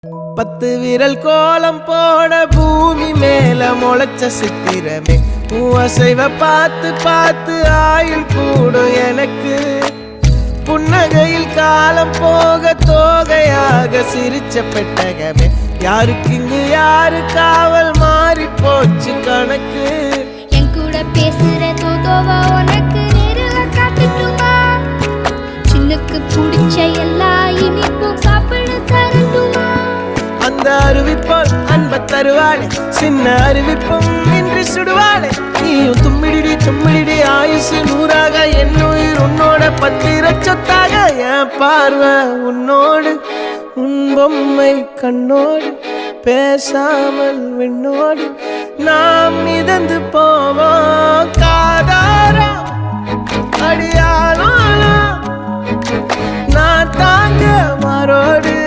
10 விரல் கோலம் போட பூமி மேல முளைச்ச சித்திரமே அசைவ பார்த்து பார்த்து ஆயுள் கூடும் எனக்கு புன்னகையில் காலம் போக தோகையாக சிரிச்ச பெட்டகமே யாருக்கு இங்கு யாரு காவல் மாறி போச்சு கணக்கு என் கூட பேசுற தோதோவா உனக்கு நேரில் காட்டுட்டுமா சின்னுக்கு பிடிச்ச எல்லா இனிப்பும் சாப்பிட தரட்டுமா அந்த அருவிப்போல் அன்ப தருவாளே சின்ன அருவிப்பும் இன்று சுடுவாளே நீயும் தும்மிடி தும்மிடி ஆயுசு 100ஆக என் உயிர் உன்னோட 10 சொத்தாக என் பார்வை உன்னோடு உன் பொம்மை கண்ணோடு பேசாமல் விண்ணோடு நாம் மிதந்து போவோம் காதாரா அடியாளோ நான் தாங்க மாறோடு